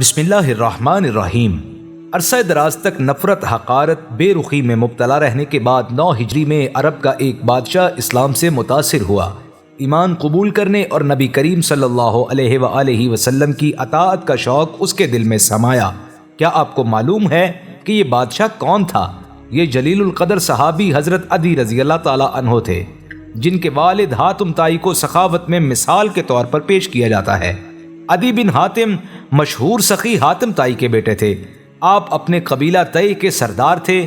بسم اللہ الرحمن الرحیم۔ عرصہ دراز تک نفرت، حقارت، بے رخی میں مبتلا رہنے کے بعد 9 ہجری میں عرب کا ایک بادشاہ اسلام سے متاثر ہوا، ایمان قبول کرنے اور نبی کریم صلی اللہ علیہ وآلہ وسلم کی اطاعت کا شوق اس کے دل میں سمایا۔ کیا آپ کو معلوم ہے کہ یہ بادشاہ کون تھا؟ یہ جلیل القدر صحابی حضرت عدی رضی اللہ تعالی عنہ تھے، جن کے والد حاتم طائی کو سخاوت میں مثال کے طور پر پیش کیا جاتا ہے۔ عدی بن حاتم مشہور سخی حاتم طائی کے بیٹے تھے۔ آپ اپنے قبیلہ طئی کے سردار تھے۔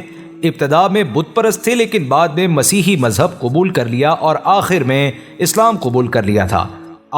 ابتدا میں بت پرست تھے، لیکن بعد میں مسیحی مذہب قبول کر لیا اور آخر میں اسلام قبول کر لیا تھا۔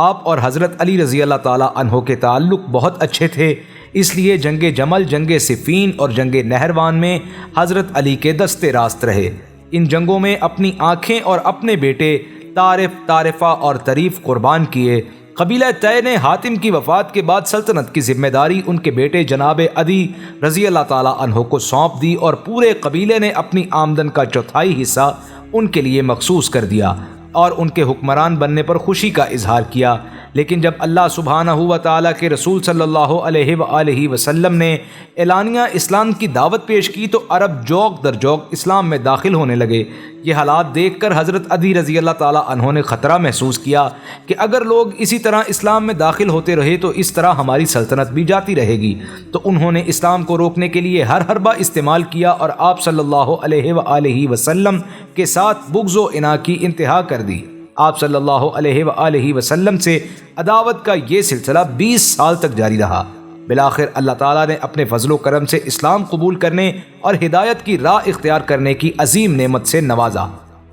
آپ اور حضرت علی رضی اللہ تعالی عنہ کے تعلق بہت اچھے تھے، اس لیے جنگ جمل، جنگ صفین اور جنگ نہروان میں حضرت علی کے دستے راست رہے۔ ان جنگوں میں اپنی آنکھیں اور اپنے بیٹے طارف، طارفہ اور طریف قربان کیے۔ قبیلہ طے نے حاتم کی وفات کے بعد سلطنت کی ذمہ داری ان کے بیٹے جناب عدی رضی اللہ تعالی عنہ کو سونپ دی اور پورے قبیلے نے اپنی آمدن کا 1/4 حصہ ان کے لیے مخصوص کر دیا اور ان کے حکمران بننے پر خوشی کا اظہار کیا۔ لیکن جب اللہ سبحانہ و تعالیٰ کے رسول صلی اللہ علیہ وآلہ وسلم نے اعلانیہ اسلام کی دعوت پیش کی تو عرب جوق در جوق اسلام میں داخل ہونے لگے۔ یہ حالات دیکھ کر حضرت عدی رضی اللہ تعالیٰ عنہ نے خطرہ محسوس کیا کہ اگر لوگ اسی طرح اسلام میں داخل ہوتے رہے تو اس طرح ہماری سلطنت بھی جاتی رہے گی۔ تو انہوں نے اسلام کو روکنے کے لیے ہر حربہ استعمال کیا اور آپ صلی اللہ علیہ وآلہ وسلم کے ساتھ بغض و عناد کی انتہا کر دی۔ آپ صلی اللہ علیہ وآلہ وسلم سے عداوت کا یہ سلسلہ 20 سال تک جاری رہا۔ بالآخر اللہ تعالیٰ نے اپنے فضل و کرم سے اسلام قبول کرنے اور ہدایت کی راہ اختیار کرنے کی عظیم نعمت سے نوازا۔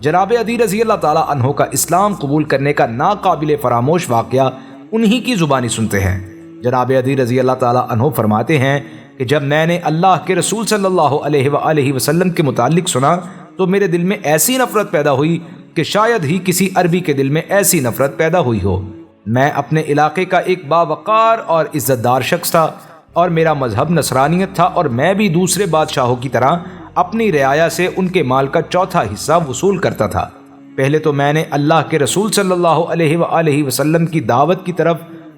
جناب عدی رضی اللہ تعالیٰ عنہ کا اسلام قبول کرنے کا ناقابل فراموش واقعہ انہی کی زبانی سنتے ہیں۔ جناب عدی رضی اللہ تعالیٰ عنہ فرماتے ہیں کہ جب میں نے اللہ کے رسول صلی اللہ علیہ وآلہ وسلم کے متعلق سنا تو میرے دل میں ایسی نفرت پیدا ہوئی کہ شاید ہی کسی عربی کے دل میں ایسی نفرت پیدا ہوئی ہو۔ میں اپنے علاقے کا ایک باوقار اور عزت دار شخص تھا اور میرا مذہب نصرانیت تھا، اور میں بھی دوسرے بادشاہوں کی طرح اپنی رعایا سے ان کے مال کا 1/4 حصہ وصول کرتا تھا۔ پہلے تو میں نے اللہ کے رسول صلی اللہ علیہ وآلہ وسلم کی دعوت کی طرف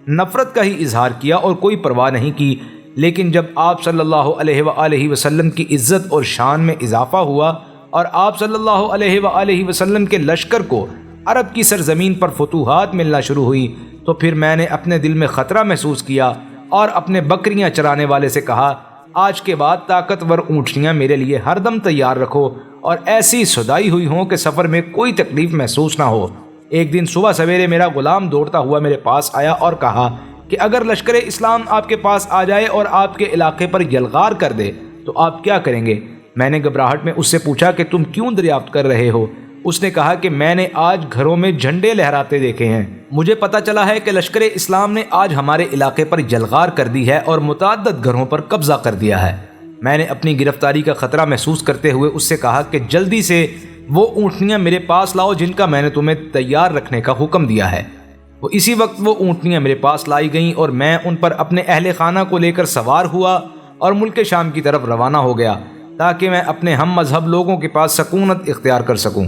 نفرت کا ہی اظہار کیا اور کوئی پرواہ نہیں کی، لیکن جب آپ صلی اللہ علیہ وآلہ وسلم کی عزت اور شان میں اضافہ ہوا اور آپ صلی اللہ علیہ وآلہ وسلم کے لشکر کو عرب کی سرزمین پر فتوحات ملنا شروع ہوئی تو پھر میں نے اپنے دل میں خطرہ محسوس کیا اور اپنے بکریاں چرانے والے سے کہا، آج کے بعد طاقتور اونٹنیاں میرے لیے ہر دم تیار رکھو اور ایسی سدائی ہوئی ہوں کہ سفر میں کوئی تکلیف محسوس نہ ہو۔ ایک دن صبح سویرے میرا غلام دوڑتا ہوا میرے پاس آیا اور کہا کہ اگر لشکر اسلام آپ کے پاس آ جائے اور آپ کے علاقے پر یلغار کر دے تو آپ کیا کریں گے؟ میں نے گھبراہٹ میں اس سے پوچھا کہ تم کیوں دریافت کر رہے ہو؟ اس نے کہا کہ میں نے آج گھروں میں جھنڈے لہراتے دیکھے ہیں، مجھے پتہ چلا ہے کہ لشکر اسلام نے آج ہمارے علاقے پر یلغار کر دی ہے اور متعدد گھروں پر قبضہ کر دیا ہے۔ میں نے اپنی گرفتاری کا خطرہ محسوس کرتے ہوئے اس سے کہا کہ جلدی سے وہ اونٹنیاں میرے پاس لاؤ جن کا میں نے تمہیں تیار رکھنے کا حکم دیا ہے۔ وہ اسی وقت وہ اونٹنیاں میرے پاس لائی گئیں اور میں ان پر اپنے اہل خانہ کو لے کر سوار ہوا اور ملک شام کی طرف روانہ ہو گیا تاکہ میں اپنے ہم مذہب لوگوں کے پاس سکونت اختیار کر سکوں۔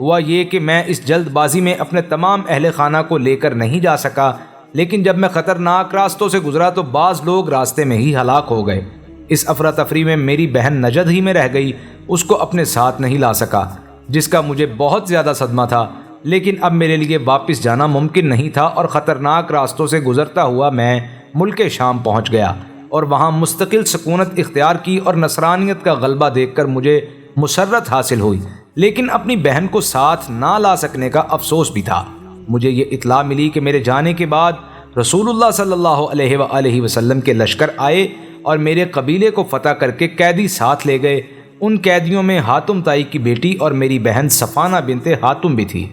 ہوا یہ کہ میں اس جلد بازی میں اپنے تمام اہل خانہ کو لے کر نہیں جا سکا، لیکن جب میں خطرناک راستوں سے گزرا تو بعض لوگ راستے میں ہی ہلاک ہو گئے۔ اس افراتفری میں میری بہن نجد ہی میں رہ گئی، اس کو اپنے ساتھ نہیں لا سکا، جس کا مجھے بہت زیادہ صدمہ تھا، لیکن اب میرے لیے واپس جانا ممکن نہیں تھا اور خطرناک راستوں سے گزرتا ہوا میں ملک شام پہنچ گیا اور وہاں مستقل سکونت اختیار کی اور نصرانیت کا غلبہ دیکھ کر مجھے مسرت حاصل ہوئی، لیکن اپنی بہن کو ساتھ نہ لا سکنے کا افسوس بھی تھا۔ مجھے یہ اطلاع ملی کہ میرے جانے کے بعد رسول اللہ صلی اللہ علیہ وآلہ وسلم کے لشکر آئے اور میرے قبیلے کو فتح کر کے قیدی ساتھ لے گئے۔ ان قیدیوں میں حاتم طائی کی بیٹی اور میری بہن صفانہ بنت حاتم بھی تھی۔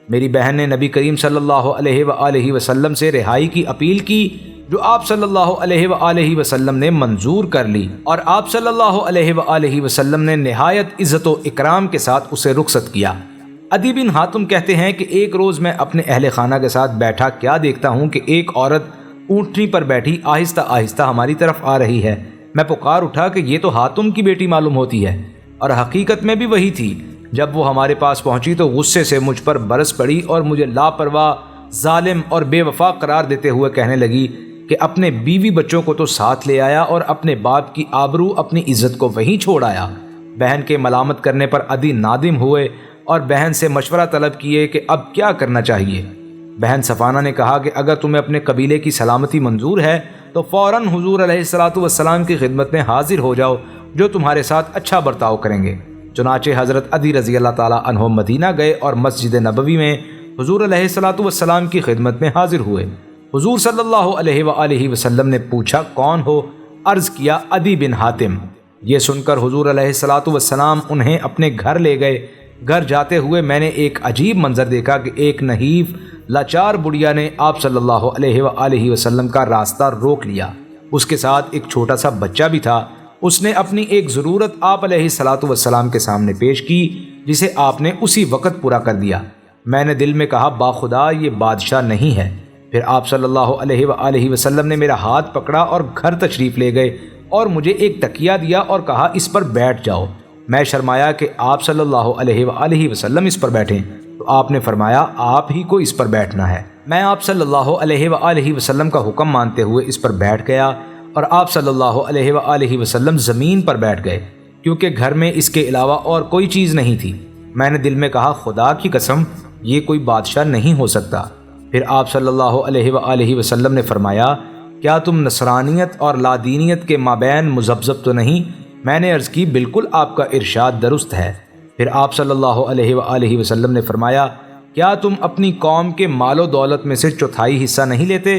میری بہن نے نبی کریم صلی اللہ علیہ وآلہ وسلم سے رہائی کی اپیل کی، جو آپ صلی اللہ علیہ وآلہ وسلم نے منظور کر لی، اور آپ صلی اللہ علیہ وآلہ وسلم نے نہایت عزت و اکرام کے ساتھ اسے رخصت کیا۔ عدی بن حاتم کہتے ہیں کہ ایک روز میں اپنے اہل خانہ کے ساتھ بیٹھا کیا دیکھتا ہوں کہ ایک عورت اونٹنی پر بیٹھی آہستہ آہستہ ہماری طرف آ رہی ہے۔ میں پکار اٹھا کہ یہ تو حاتم کی بیٹی معلوم ہوتی ہے، اور حقیقت میں بھی وہی تھی۔ جب وہ ہمارے پاس پہنچی تو غصے سے مجھ پر برس پڑی اور مجھے لاپرواہ، ظالم اور بے وفا قرار دیتے ہوئے کہنے لگی کہ اپنے بیوی بچوں کو تو ساتھ لے آیا اور اپنے باپ کی آبرو اپنی عزت کو وہیں چھوڑ آیا۔ بہن کے ملامت کرنے پر عدی نادم ہوئے اور بہن سے مشورہ طلب کیے کہ اب کیا کرنا چاہیے۔ بہن صفانہ نے کہا کہ اگر تمہیں اپنے قبیلے کی سلامتی منظور ہے تو فوراً حضور علیہ الصلوۃ والسلام کی خدمت میں حاضر ہو جاؤ، جو تمہارے ساتھ اچھا برتاؤ کریں گے۔ چنانچہ حضرت عدی رضی اللہ تعالیٰ عنہ مدینہ گئے اور مسجد نبوی میں حضور علیہ الصلوۃ والسلام کی خدمت میں حاضر ہوئے۔ حضور صلی اللہ علیہ وآلہ وسلم نے پوچھا کون ہو؟ عرض کیا عدی بن حاتم۔ یہ سن کر حضور علیہ الصلوۃ والسلام انہیں اپنے گھر لے گئے۔ گھر جاتے ہوئے میں نے ایک عجیب منظر دیکھا کہ ایک نحیف لاچار بڑھیا نے آپ صلی اللہ علیہ وآلہ وسلم کا راستہ روک لیا۔ اس کے ساتھ ایک چھوٹا سا بچہ بھی تھا۔ اس نے اپنی ایک ضرورت آپ علیہ الصلوۃ والسلام کے سامنے پیش کی، جسے آپ نے اسی وقت پورا کر دیا۔ میں نے دل میں کہا باخدا یہ بادشاہ نہیں ہے۔ پھر آپ صلی اللہ علیہ وآلہ وسلم نے میرا ہاتھ پکڑا اور گھر تشریف لے گئے اور مجھے ایک تکیہ دیا اور کہا اس پر بیٹھ جاؤ۔ میں شرمایا کہ آپ صلی اللہ علیہ وآلہ وسلم اس پر بیٹھیں، تو آپ نے فرمایا آپ ہی کو اس پر بیٹھنا ہے۔ میں آپ صلی اللہ علیہ وآلہ وسلم کا حکم مانتے ہوئے اس پر بیٹھ گیا اور آپ صلی اللہ علیہ وآلہ وسلم زمین پر بیٹھ گئے، کیونکہ گھر میں اس کے علاوہ اور کوئی چیز نہیں تھی۔ میں نے دل میں کہا خدا کی قسم یہ کوئی بادشاہ نہیں ہو سکتا۔ پھر آپ صلی اللہ علیہ وآلہ وسلم نے فرمایا کیا تم نصرانیت اور لادینیت کے مابین مذبذب تو نہیں؟ میں نے عرض کی بالکل آپ کا ارشاد درست ہے۔ پھر آپ صلی اللہ علیہ وآلہ وسلم نے فرمایا کیا تم اپنی قوم کے مال و دولت میں سے چوتھائی حصہ نہیں لیتے،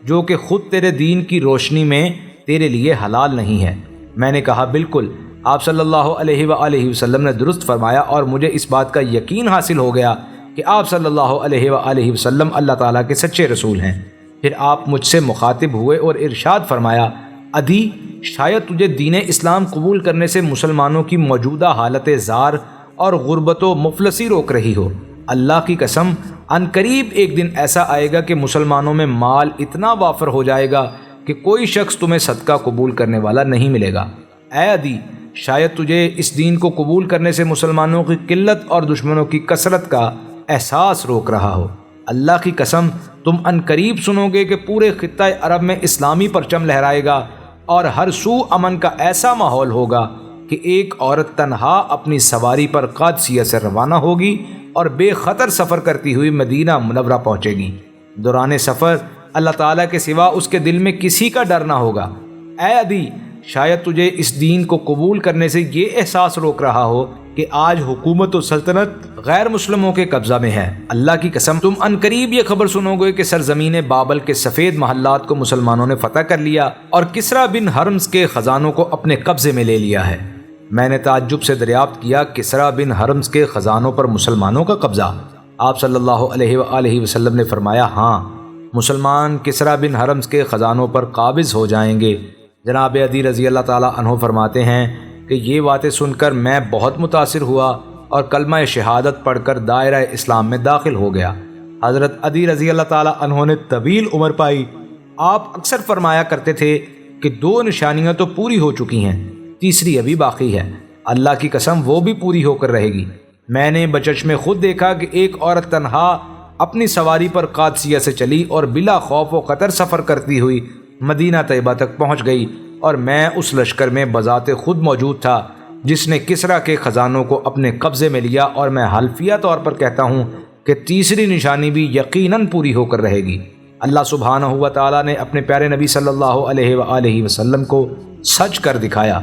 جو کہ خود تیرے دین کی روشنی میں تیرے لیے حلال نہیں ہے؟ میں نے کہا بالکل۔ آپ صلی اللہ علیہ وآلہ وسلم نے درست فرمایا اور مجھے اس بات کا یقین حاصل ہو گیا کہ آپ صلی اللہ علیہ وآلہ وسلم اللہ تعالیٰ کے سچے رسول ہیں۔ پھر آپ مجھ سے مخاطب ہوئے اور ارشاد فرمایا عدی شاید تجھے دین اسلام قبول کرنے سے مسلمانوں کی موجودہ حالت زار اور غربت و مفلسی روک رہی ہو۔ اللہ کی قسم ان قریب ایک دن ایسا آئے گا کہ مسلمانوں میں مال اتنا وافر ہو جائے گا کہ کوئی شخص تمہیں صدقہ قبول کرنے والا نہیں ملے گا۔ اے عدی شاید تجھے اس دین کو قبول کرنے سے مسلمانوں کی قلت اور دشمنوں کی کثرت کا احساس روک رہا ہو۔ اللہ کی قسم تم ان قریب سنو گے کہ پورے خطہ عرب میں اسلامی پرچم لہرائے گا اور ہر سو امن کا ایسا ماحول ہوگا کہ ایک عورت تنہا اپنی سواری پر قادسیہ سے روانہ ہوگی اور بے خطر سفر کرتی ہوئی مدینہ منورہ پہنچے گی۔ دوران سفر اللہ تعالیٰ کے سوا اس کے دل میں کسی کا ڈر نہ ہوگا۔ اے عدی شاید تجھے اس دین کو قبول کرنے سے یہ احساس روک رہا ہو کہ آج حکومت و سلطنت غیر مسلموں کے قبضہ میں ہے۔ اللہ کی قسم تم ان قریب یہ خبر سنو گے کہ سرزمین بابل کے سفید محلات کو مسلمانوں نے فتح کر لیا اور کسریٰ بن ہرمز کے خزانوں کو اپنے قبضے میں لے لیا ہے۔ میں نے تعجب سے دریافت کیا کسریٰ بن ہرمز کے خزانوں پر مسلمانوں کا قبضہ؟ آپ صلی اللہ علیہ وآلہ وسلم نے فرمایا ہاں، مسلمان کسریٰ بن ہرمز کے خزانوں پر قابض ہو جائیں گے۔ جناب عدی رضی اللہ تعالیٰ عنہ فرماتے ہیں کہ یہ باتیں سن کر میں بہت متاثر ہوا اور کلمہ شہادت پڑھ کر دائرہ اسلام میں داخل ہو گیا۔ حضرت عدی رضی اللہ تعالیٰ عنہ نے طویل عمر پائی۔ آپ اکثر فرمایا کرتے تھے کہ 2 نشانیاں تو پوری ہو چکی ہیں، تیسری ابھی باقی ہے، اللہ کی قسم وہ بھی پوری ہو کر رہے گی۔ میں نے بچشم خود دیکھا کہ ایک عورت تنہا اپنی سواری پر قادسیہ سے چلی اور بلا خوف و خطر سفر کرتی ہوئی مدینہ طیبہ تک پہنچ گئی، اور میں اس لشکر میں بذات خود موجود تھا جس نے کسریٰ کے خزانوں کو اپنے قبضے میں لیا، اور میں حلفیہ طور پر کہتا ہوں کہ تیسری نشانی بھی یقیناً پوری ہو کر رہے گی۔ اللہ سبحانہ و تعالیٰ نے اپنے پیارے نبی صلی اللہ علیہ وآلہ وسلم کو سچ کر دکھایا۔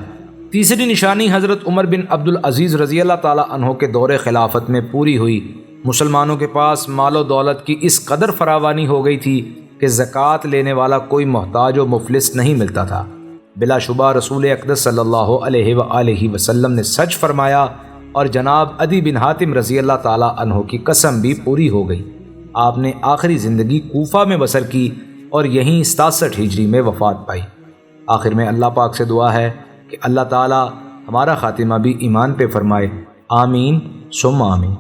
تیسری نشانی حضرت عمر بن عبد العزیز رضی اللہ تعالیٰ عنہ کے دور خلافت میں پوری ہوئی۔ مسلمانوں کے پاس مال و دولت کی اس قدر فراوانی ہو گئی تھی کہ زکوٰۃ لینے والا کوئی محتاج و مفلس نہیں ملتا تھا۔ بلا شبہ رسول اقدس صلی اللہ علیہ وآلہ وسلم نے سچ فرمایا، اور جناب عدی بن حاتم رضی اللہ تعالیٰ عنہ کی قسم بھی پوری ہو گئی۔ آپ نے آخری زندگی کوفہ میں بسر کی اور یہیں 67 ہجری میں وفات پائی۔ آخر میں اللہ پاک سے دعا ہے کہ اللہ تعالیٰ ہمارا خاتمہ بھی ایمان پہ فرمائے، آمین ثم آمین۔